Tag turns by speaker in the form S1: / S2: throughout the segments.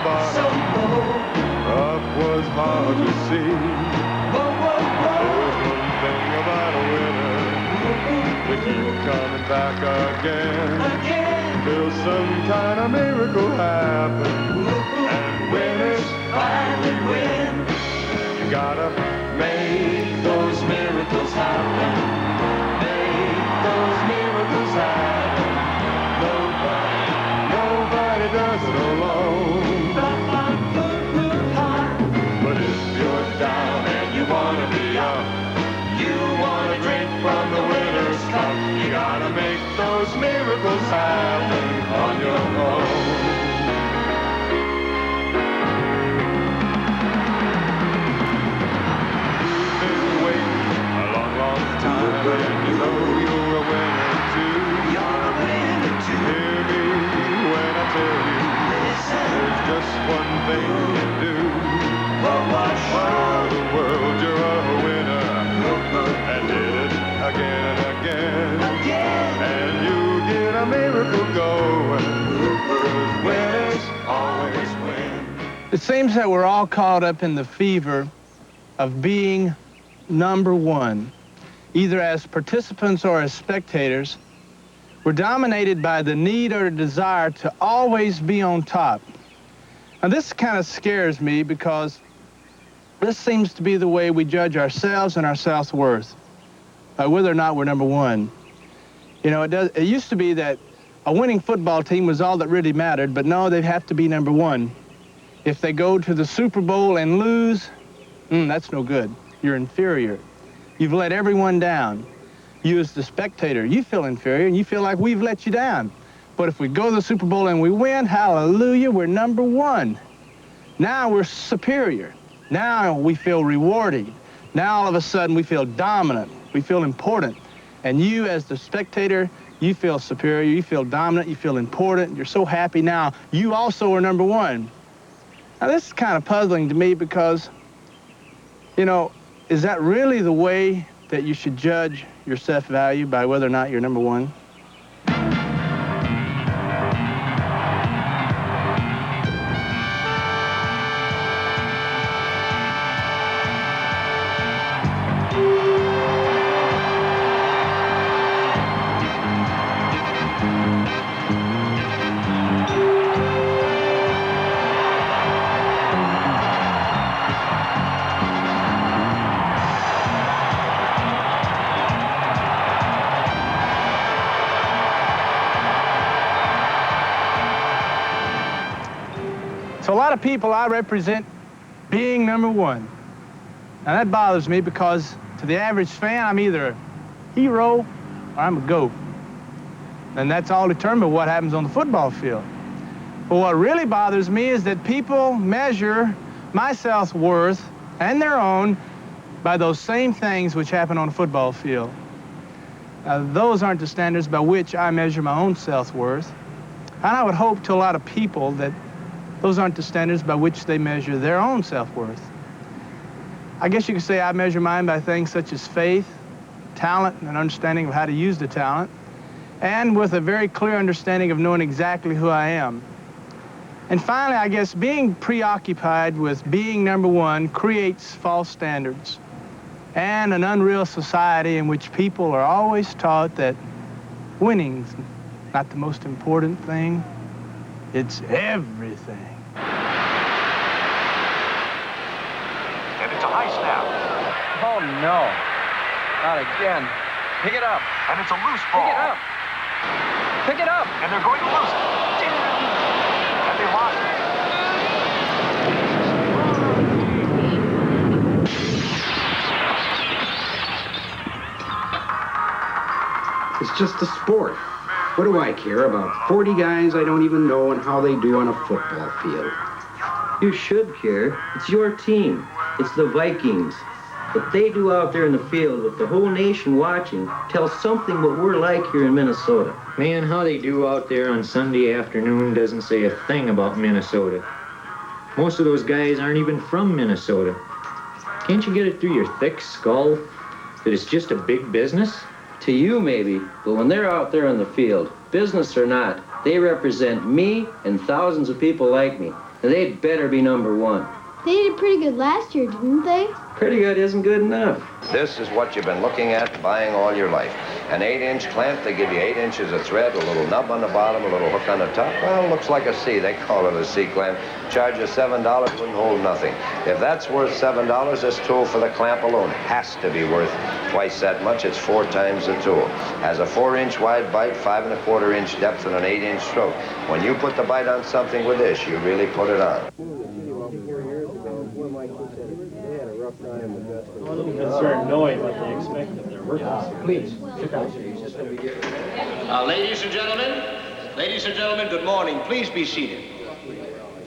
S1: the bottom, up was hard to see. There's one thing about a winner, they keep coming back again, till some kind of miracle happens, and winners finally win. You gotta make those miracles happen, make those miracles happen. Nobody does it alone. But if you're down and you wanna be up, you wanna drink from the winner's cup, you gotta make those miracles happen on your own. You've been waiting a long, long time, and you know you're a winner too. You're a winner too. Hear me when I tell you, there's just one thing you can do. Show the world you're a winner, and did it again and again, and you get a miracle going, 'cause winners always win.
S2: It seems that we're all caught up in the fever of being number one, either as participants or as spectators. We're dominated by the need or desire to always be on top. Now, this kind of scares me because this seems to be the way we judge ourselves and our self-worth, by whether or not we're number one. You know, it used to be that a winning football team was all that really mattered, but no, they have to be number one. If they go to the Super Bowl and lose, that's no good. You're inferior. You've let everyone down. You as the spectator, you feel inferior and you feel like we've let you down. But if we go to the Super Bowl and we win, hallelujah, we're number one. Now we're superior. Now we feel rewarding. Now all of a sudden we feel dominant. We feel important. And you as the spectator, you feel superior, you feel dominant, you feel important. You're so happy now. You also are number one. Now this is kind of puzzling to me because, you know, is that really the way that you should judge your self-value, by whether or not you're number one? So a lot of people I represent being number one. Now that bothers me because to the average fan, I'm either a hero or I'm a goat. And that's all determined by what happens on the football field. But what really bothers me is that people measure my self-worth and their own by those same things which happen on the football field. Now, those aren't the standards by which I measure my own self-worth. And I would hope to a lot of people that those aren't the standards by which they measure their own self-worth. I guess you could say I measure mine by things such as faith, talent, and an understanding of how to use the talent, and with a very clear understanding of knowing exactly who I am. And finally, I guess being preoccupied with being number one creates false standards and an unreal society in which people are always taught that winning's not the most important thing, it's everything.
S3: And it's a high snap.
S4: Oh, no. Not again. Pick it up.
S3: And it's a loose ball.
S4: Pick it up. Pick it up.
S3: And they're going to lose it. And they lost it.
S5: It's just a sport. What do I care about 40 guys I don't even know and how they do on a football field?
S6: You should care. It's your team. It's the Vikings. What they do out there in the field with the whole nation watching tells something what we're like here in Minnesota.
S7: Man, how they do out there on Sunday afternoon doesn't say a thing about Minnesota. Most of those guys aren't even from Minnesota. Can't you get it through your thick skull that it's just a big business?
S6: To you, maybe, but when they're out there in the field, business or not, they represent me and thousands of people like me. They'd better be number one.
S8: They did pretty good last year, didn't they?
S6: Pretty good isn't good enough.
S9: This is what you've been looking at buying all your life. An 8-inch clamp, they give you 8 inches of thread, a little nub on the bottom, a little hook on the top. Well, looks like a C. They call it a C clamp. Charge you $7, wouldn't hold nothing. If that's worth $7, this tool for the clamp alone has to be worth twice that much. It's 4 times the tool. Has a 4-inch wide bite, 5 1/4-inch depth, and an 8-inch stroke. When you put the bite on something with this, you really put it on.
S10: A little concerned knowing what they expect of their workers.
S5: Please, sit down.
S11: Ladies and gentlemen, good morning. Please be seated.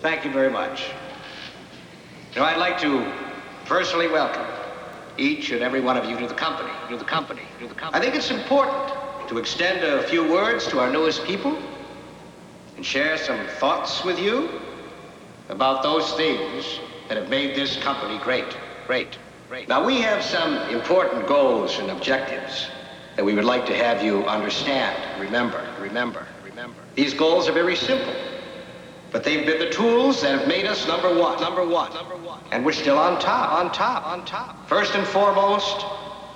S11: Thank you very much. Now, I'd like to personally welcome each and every one of you to the company. I think it's important to extend a few words to our newest people and share some thoughts with you about those things that have made this company great. Now, we have some important goals and objectives that we would like to have you understand, remember. These goals are very simple, but they've been the tools that have made us number one. And we're still on top. First and foremost,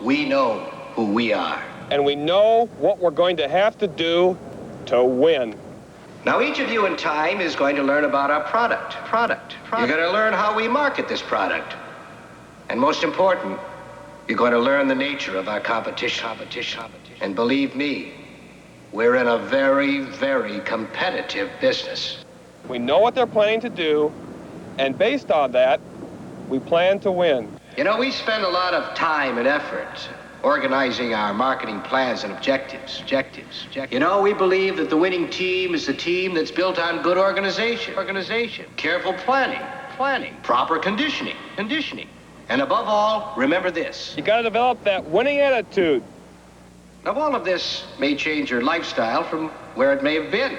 S11: we know who we are.
S12: And we know what we're going to have to do to win.
S11: Now, each of you in time is going to learn about our product. You're going to learn how we market this product. And most important, you're going to learn the nature of our competition. And believe me, we're in a very, very competitive business.
S12: We know what they're planning to do, and based on that, we plan to win.
S11: You know, we spend a lot of time and effort organizing our marketing plans and objectives. You know, we believe that the winning team is the team that's built on good organization, careful planning, proper conditioning. And above all, remember this.
S12: You got to develop that winning attitude.
S11: Now, all of this may change your lifestyle from where it may have been.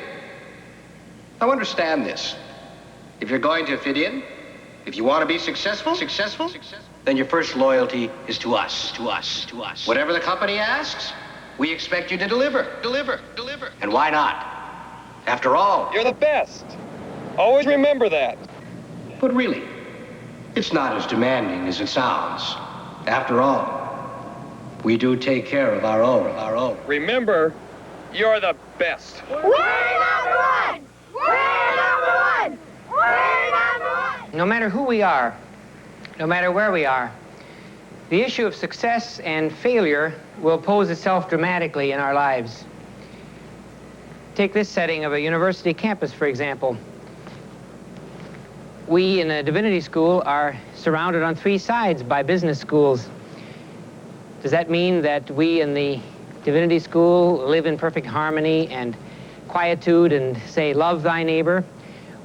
S11: Now, understand this. If you're going to fit in, if you want to be successful, then your first loyalty is to us. Whatever the company asks, we expect you to deliver. And why not? After all,
S12: you're the best. Always remember that.
S11: But really, it's not as demanding as it sounds. After all, we do take care of our own.
S12: Remember, you're the best.
S8: We're number one!
S13: No matter who we are, no matter where we are, the issue of success and failure will pose itself dramatically in our lives. Take this setting of a university campus, for example. We in a divinity school are surrounded on 3 sides by business schools. Does that mean that we in the divinity school live in perfect harmony and quietude and say, love thy neighbor,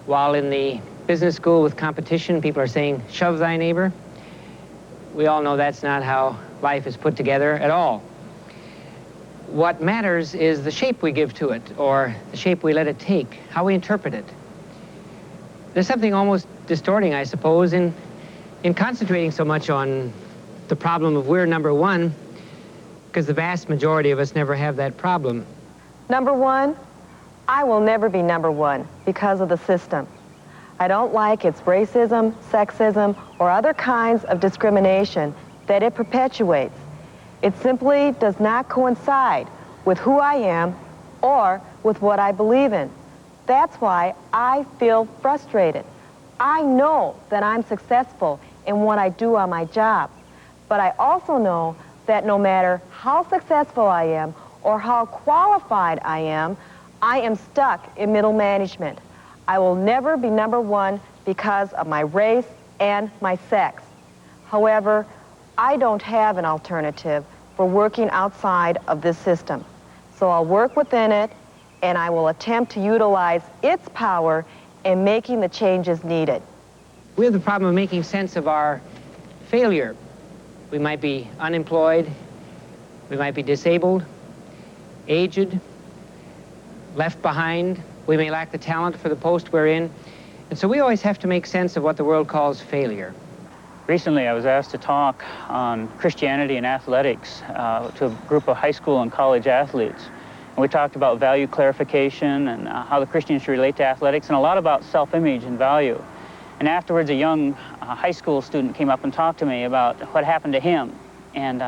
S13: while in the business school with competition, people are saying, shove thy neighbor? We all know that's not how life is put together at all. What matters is the shape we give to it, or the shape we let it take, how we interpret it. There's something almost distorting, I suppose, in concentrating so much on the problem of we're number one, because the vast majority of us never have that problem.
S14: Number one, I will never be number one because of the system. I don't like its racism, sexism, or other kinds of discrimination that it perpetuates. It simply does not coincide with who I am or with what I believe in. That's why I feel frustrated. I know that I'm successful in what I do on my job, but I also know that no matter how successful I am or how qualified I am stuck in middle management. I will never be number one because of my race and my sex. However, I don't have an alternative for working outside of this system. So I'll work within it, and I will attempt to utilize its power in making the changes needed.
S13: We have the problem of making sense of our failure. We might be unemployed, we might be disabled, aged, left behind. We may lack the talent for the post we're in. And so we always have to make sense of what the world calls failure.
S15: Recently, I was asked to talk on Christianity and athletics to a group of high school and college athletes. And we talked about value clarification and how the Christian should relate to athletics, and a lot about self-image and value. And afterwards, a young high school student came up and talked to me about what happened to him. And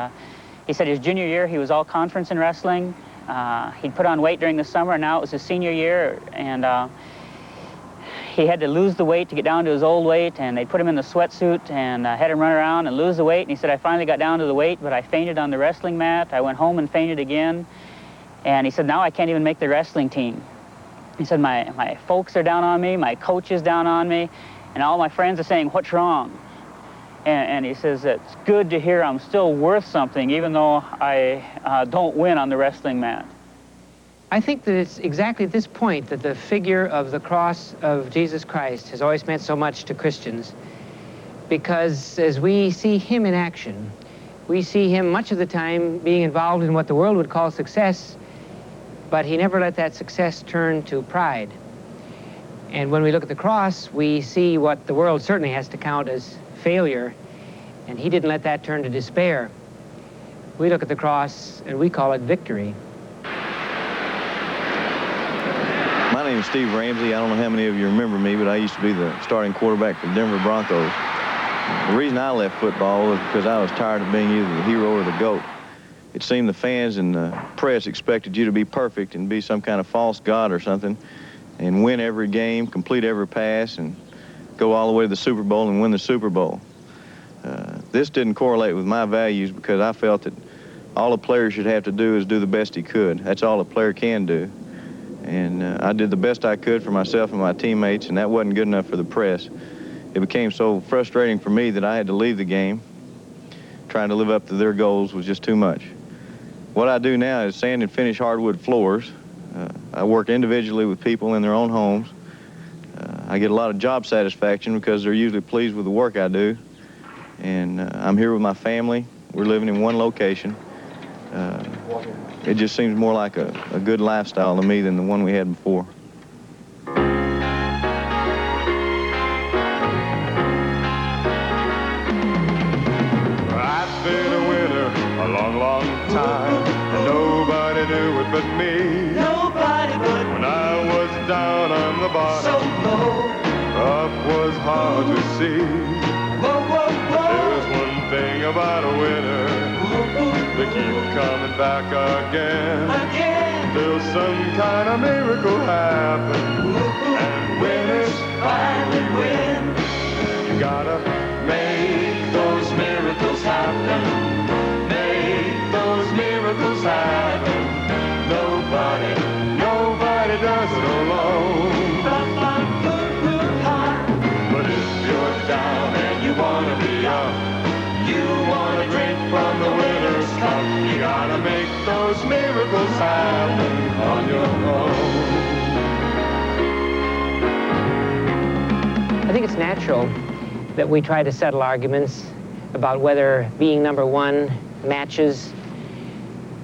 S15: he said his junior year, he was all conference in wrestling. He'd put on weight during the summer, and now it was his senior year, and he had to lose the weight to get down to his old weight, and they put him in the sweatsuit and had him run around and lose the weight. And he said, I finally got down to the weight, but I fainted on the wrestling mat. I went home and fainted again. And he said, now I can't even make the wrestling team. He said, my folks are down on me, my coach is down on me, and all my friends are saying, what's wrong? And he says, it's good to hear I'm still worth something, even though I don't win on the wrestling mat.
S13: I think that it's exactly at this point that the figure of the cross of Jesus Christ has always meant so much to Christians, because as we see him in action, we see him much of the time being involved in what the world would call success, but he never let that success turn to pride. And when we look at the cross, we see what the world certainly has to count as failure, and he didn't let that turn to despair. We look at the cross and we call it victory.
S16: My name is Steve Ramsey. I don't know how many of you remember me, but I used to be the starting quarterback for the Denver Broncos. The reason I left football was because I was tired of being either the hero or the GOAT. It seemed the fans and the press expected you to be perfect and be some kind of false god or something and win every game, complete every pass, and go all the way to the Super Bowl and win the Super Bowl. This didn't correlate with my values because I felt that all a player should have to do is do the best he could. That's all a player can do. And I did the best I could for myself and my teammates, and that wasn't good enough for the press. It became so frustrating for me that I had to leave the game. Trying to live up to their goals was just too much. What I do now is sand and finish hardwood floors. I work individually with people in their own homes. I get a lot of job satisfaction because they're usually pleased with the work I do. And I'm here with my family. We're living in one location. It just seems more like a good lifestyle to me than the one we had before.
S1: I've been a winner a long, long time, and nobody knew it but me. Nobody but when I was down on the bottom, so low, up was hard to see. Whoa, whoa, whoa. There's one thing about a winner, they keep coming back again, till some kind of miracle happens, and winners finally win. You gotta make those miracles happen, make those miracles happen. Nobody does it alone. But if you're down and you wanna be up, you wanna drink from the winner's cup, you gotta make those miracles happen on your own.
S13: I think it's natural that we try to settle arguments about whether being number one matches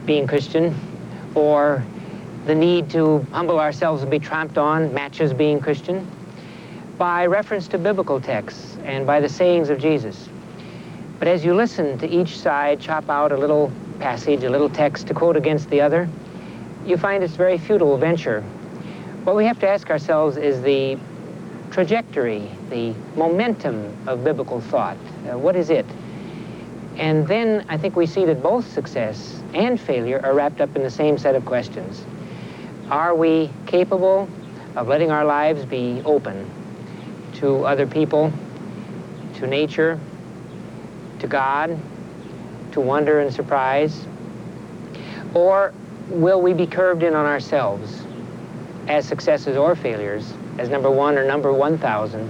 S13: being Christian, or the need to humble ourselves and be tramped on matches being Christian, by reference to biblical texts and by the sayings of Jesus. But as you listen to each side chop out a little passage, a little text to quote against the other, you find it's a very futile venture. What we have to ask ourselves is the trajectory, the momentum of biblical thought. What is it? And then I think we see that both success and failure are wrapped up in the same set of questions. Are we capable of letting our lives be open to other people, to nature, to God, to wonder and surprise? Or will we be curved in on ourselves as successes or failures, as number one or number 1,000,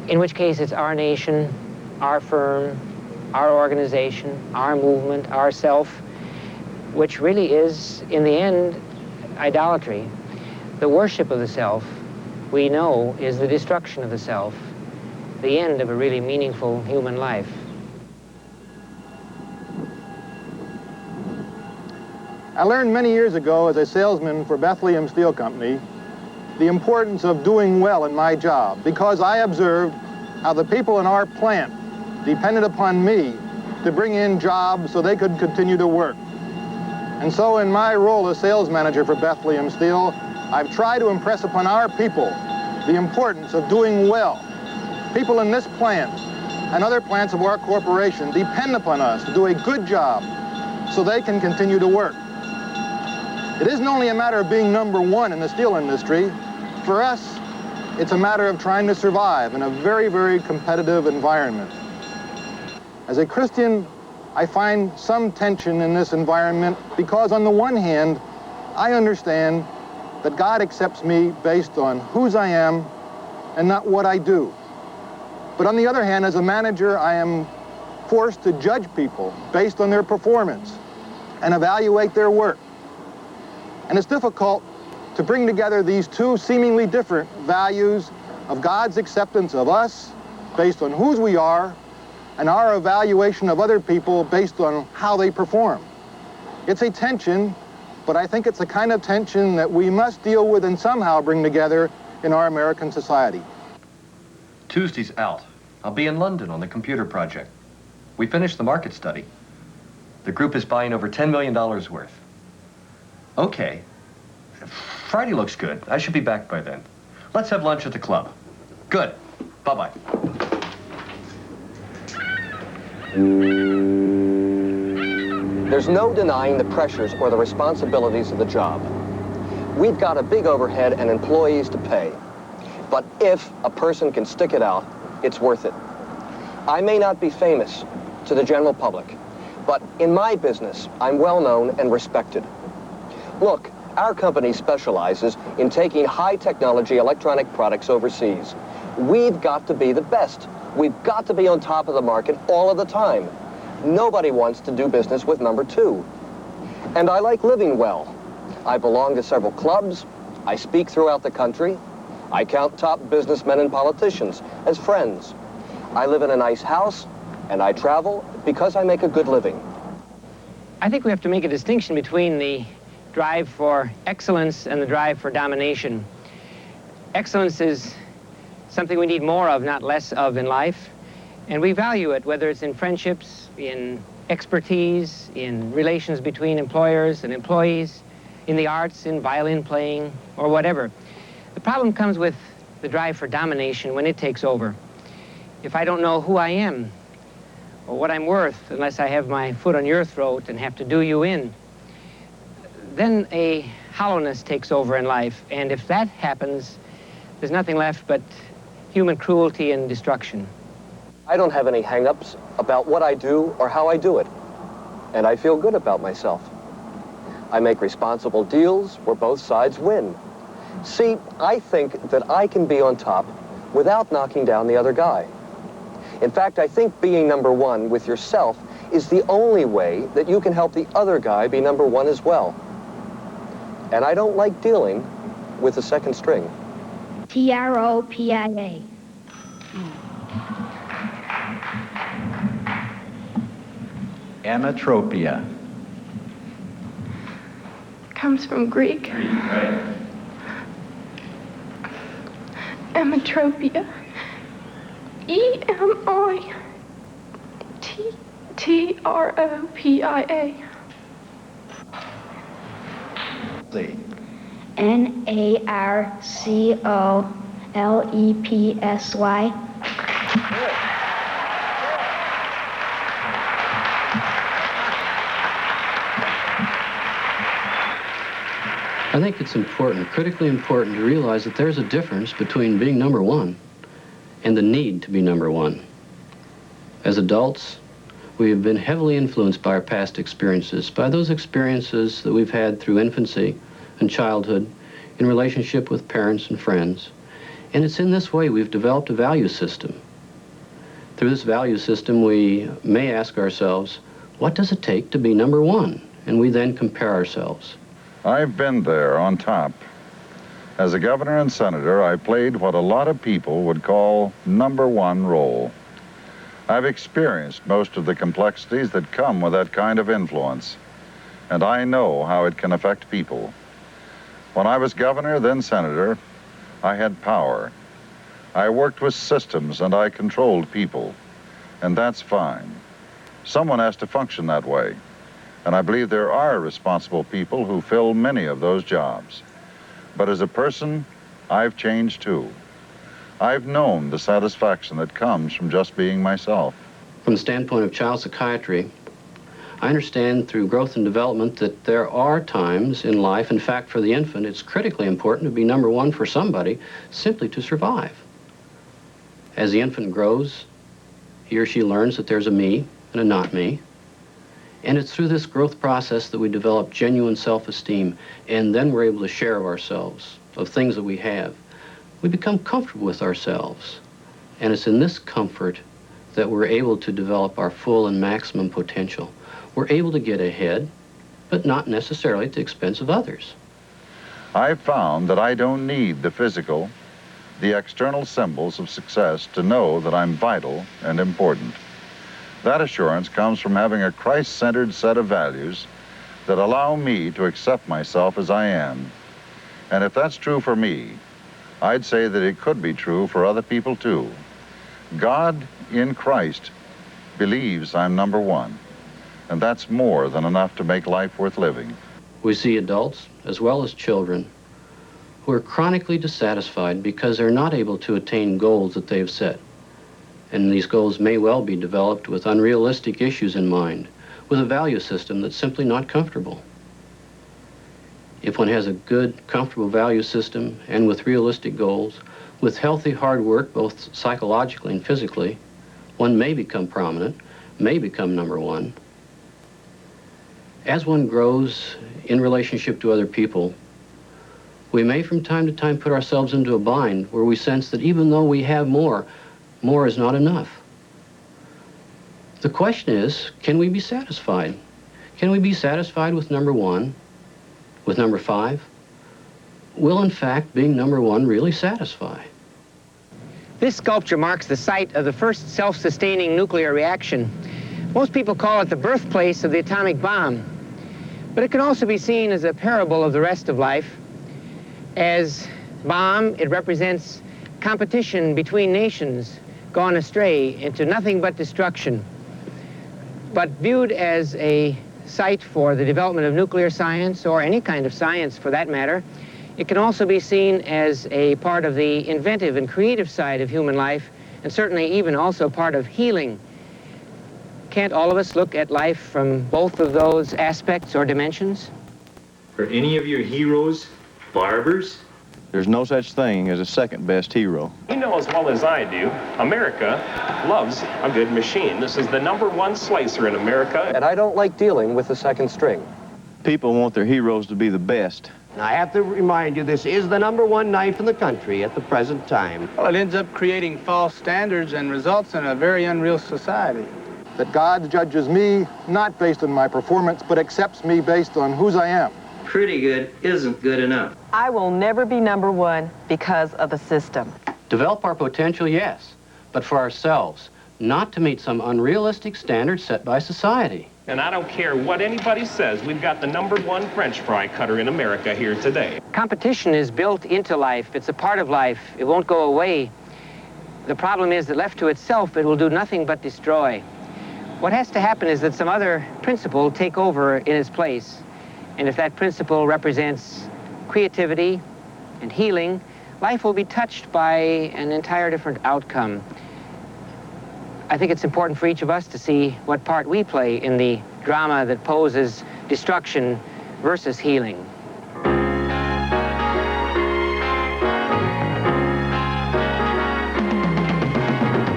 S13: in which case it's our nation, our firm, our organization, our movement, our self, which really is, in the end, idolatry. The worship of the self, we know, is the destruction of the self, the end of a really meaningful human life.
S17: I learned many years ago as a salesman for Bethlehem Steel Company the importance of doing well in my job, because I observed how the people in our plant depended upon me to bring in jobs so they could continue to work. And so in my role as sales manager for Bethlehem Steel, I've tried to impress upon our people the importance of doing well. People in this plant and other plants of our corporation depend upon us to do a good job so they can continue to work. It isn't only a matter of being number one in the steel industry. For us, it's a matter of trying to survive in a very, very competitive environment. As a Christian, I find some tension in this environment because on the one hand, I understand that God accepts me based on whose I am and not what I do. But on the other hand, as a manager, I am forced to judge people based on their performance and evaluate their work. And it's difficult to bring together these two seemingly different values of God's acceptance of us based on whose we are and our evaluation of other people based on how they perform. It's a tension, but I think it's the kind of tension that we must deal with and somehow bring together in our American society.
S18: Tuesday's out. I'll be in London on the computer project. We finished the market study. The group is buying over $10 million worth. Okay. Friday looks good. I should be back by then. Let's have lunch at the club. Good. Bye-bye.
S19: There's no denying the pressures or the responsibilities of the job. We've got a big overhead and employees to pay. But if a person can stick it out, it's worth it. I may not be famous to the general public, but in my business, I'm well known and respected. Look, our company specializes in taking high technology electronic products overseas. We've got to be the best. We've got to be on top of the market all of the time. Nobody wants to do business with number two. And I like living well. I belong to several clubs. I speak throughout the country. I count top businessmen and politicians as friends. I live in a nice house, and I travel because I make a good living.
S13: I think we have to make a distinction between the drive for excellence and the drive for domination. Excellence is something we need more of, not less of in life. And we value it, whether it's in friendships, in expertise, in relations between employers and employees, in the arts, in violin playing, or whatever. The problem comes with the drive for domination when it takes over. If I don't know who I am or what I'm worth unless I have my foot on your throat and have to do you in, then a hollowness takes over in life. And if that happens, there's nothing left but human cruelty and destruction.
S19: I don't have any hang-ups about what I do or how I do it. And I feel good about myself. I make responsible deals where both sides win. See, I think that I can be on top without knocking down the other guy. In fact, I think being number one with yourself is the only way that you can help the other guy be number one as well. And I don't like dealing with the second string.
S8: Tropia.
S20: Ametropia.
S21: Comes from Greek.
S20: Right.
S21: Ametropia. Emitropia.
S20: See.
S8: Narcolepsy.
S22: I think it's important, critically important, to realize that there's a difference between being number one and the need to be number one. As adults, we have been heavily influenced by our past experiences, by those experiences that we've had through infancy and childhood in relationship with parents and friends. And it's in this way we've developed a value system. Through this value system, we may ask ourselves, what does it take to be number one? And we then compare ourselves.
S1: I've been there on top. As a governor and senator, I played what a lot of people would call number one role. I've experienced most of the complexities that come with that kind of influence, and I know how it can affect people. When I was governor, then senator, I had power. I worked with systems and I controlled people, and that's fine. Someone has to function that way.
S2: And I believe there are responsible people who fill many of those jobs. But as a person, I've changed too. I've known the satisfaction that comes from just being myself.
S22: From the standpoint of child psychiatry, I understand through growth and development that there are times in life, in fact, for the infant, it's critically important to be number one for somebody simply to survive. As the infant grows, he or she learns that there's a me and a not me. And it's through this growth process that we develop genuine self-esteem, and then we're able to share of ourselves, of things that we have. We become comfortable with ourselves, and it's in this comfort that we're able to develop our full and maximum potential. We're able to get ahead, but not necessarily at the expense of others.
S2: I've found that I don't need the physical, the external symbols of success to know that I'm vital and important. That assurance comes from having a Christ-centered set of values that allow me to accept myself as I am. And if that's true for me, I'd say that it could be true for other people too. God in Christ believes I'm number one, and that's more than enough to make life worth living.
S22: We see adults, as well as children, who are chronically dissatisfied because they're not able to attain goals that they've set. And these goals may well be developed with unrealistic issues in mind, with a value system that's simply not comfortable. If one has a good, comfortable value system and with realistic goals, with healthy hard work, both psychologically and physically, one may become prominent, may become number one. As one grows in relationship to other people, we may from time to time put ourselves into a bind where we sense that even though we have more, more is not enough. The question is, can we be satisfied? Can we be satisfied with number one, with number 5? Will, in fact, being number one really satisfy?
S13: This sculpture marks the site of the first self-sustaining nuclear reaction. Most people call it the birthplace of the atomic bomb. But it can also be seen as a parable of the rest of life. As bomb, it represents competition between nations gone astray into nothing but destruction. But viewed as a site for the development of nuclear science, or any kind of science for that matter, it can also be seen as a part of the inventive and creative side of human life, and certainly even also part of healing. Can't all of us look at life from both of those aspects or dimensions?
S7: Are any of your heroes barbers?
S16: There's no such thing as a second best hero.
S12: You know as well as I do, America loves a good machine. This is the #1 slicer in America.
S19: And I don't like dealing with the second string.
S16: People want their heroes to be the best.
S4: I have to remind you, this is the #1 knife in the country at the present time.
S23: Well, it ends up creating false standards and results in a very unreal society.
S17: That God judges me not based on my performance, but accepts me based on whose I am.
S6: Pretty good isn't good enough.
S14: I will never be #1 because of the system.
S22: Develop our potential, yes, but for ourselves, not to meet some unrealistic standard set by society.
S12: And I don't care what anybody says, we've got the #1 French fry cutter in America here today.
S13: Competition is built into life. It's a part of life. It won't go away. The problem is that left to itself, it will do nothing but destroy. What has to happen is that some other principle take over in its place. And if that principle represents creativity and healing, life will be touched by an entire different outcome. I think it's important for each of us to see what part we play in the drama that poses destruction versus healing.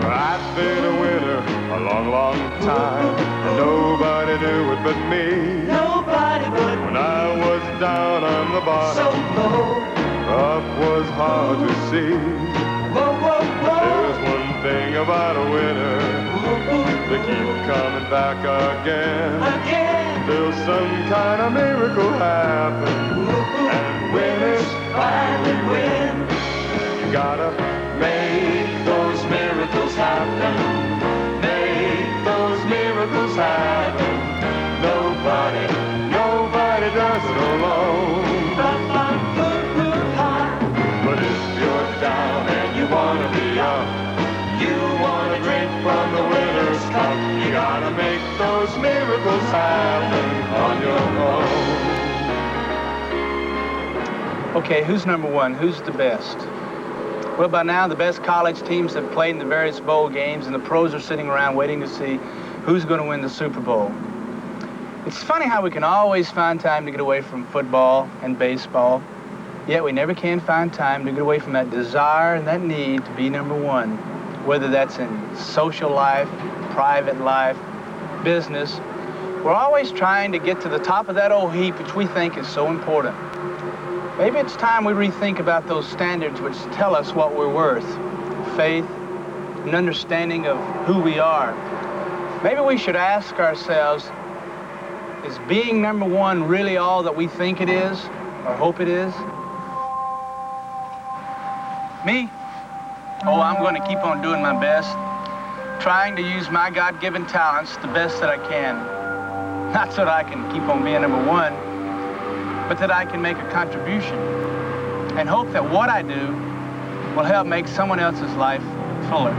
S1: I've been a winner a long, long time, and nobody knew it but me. Nobody but me. When I was down on the bottom, so low, up was hard to see. Whoa, whoa, whoa. There's one thing about a winner, they keep coming back again. Till some kind of miracle happens, and winners finally win. You gotta make those miracles happen. Make those miracles happen. Nobody does it alone. But if you're down and you wanna be up, you wanna drink from the winner's cup, you gotta make those miracles happen.
S23: Okay, who's number one? Who's the best? Well, by now, the best college teams have played in the various bowl games, and the pros are sitting around waiting to see who's going to win the Super Bowl. It's funny how we can always find time to get away from football and baseball, yet we never can find time to get away from that desire and that need to be number one, whether that's in social life, private life, business. We're always trying to get to the top of that old heap which we think is so important. Maybe it's time we rethink about those standards which tell us what we're worth, faith, an understanding of who we are. Maybe we should ask ourselves, is being number one really all that we think it is, or hope it is? Me? Oh, I'm going to keep on doing my best, trying to use my God-given talents the best that I can. Not so that I can keep on being number one, but that I can make a contribution and hope that what I do will help make someone else's life fuller.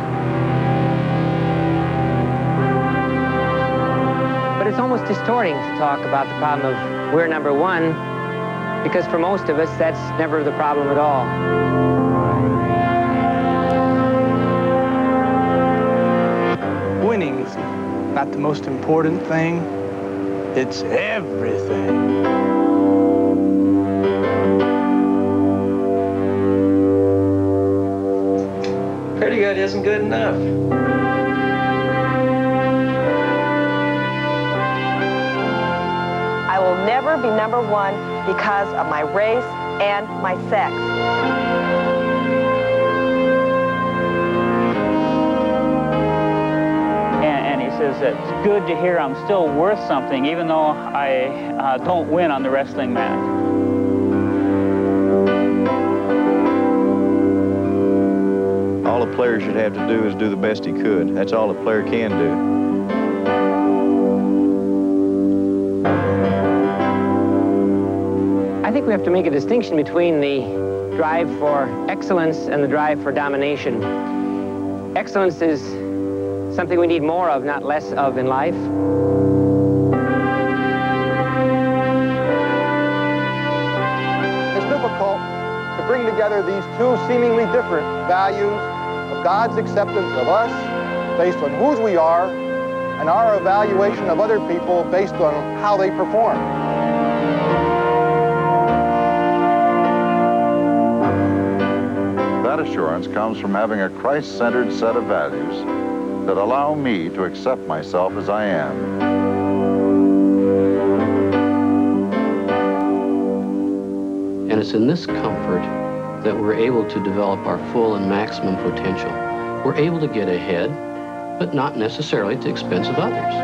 S13: But it's almost distorting to talk about the problem of we're number one, because for most of us, that's never the problem at all.
S23: Winning's not the most important thing. It's everything.
S6: Pretty good isn't good enough.
S14: I will never be number one because of my race and my sex.
S15: And he says it's good to hear I'm still worth something, even though I don't win on the wrestling mat.
S16: All a player should have to do is do the best he could. That's all a player can do.
S13: I think we have to make a distinction between the drive for excellence and the drive for domination. Excellence is something we need more of, not less of in life.
S17: It's difficult to bring together these two seemingly different values of God's acceptance of us based on whose we are and our evaluation of other people based on how they perform.
S2: That assurance comes from having a Christ-centered set of values that allow me to accept myself as I am.
S22: And it's in this comfort that we're able to develop our full and maximum potential. We're able to get ahead, but not necessarily at the expense of others.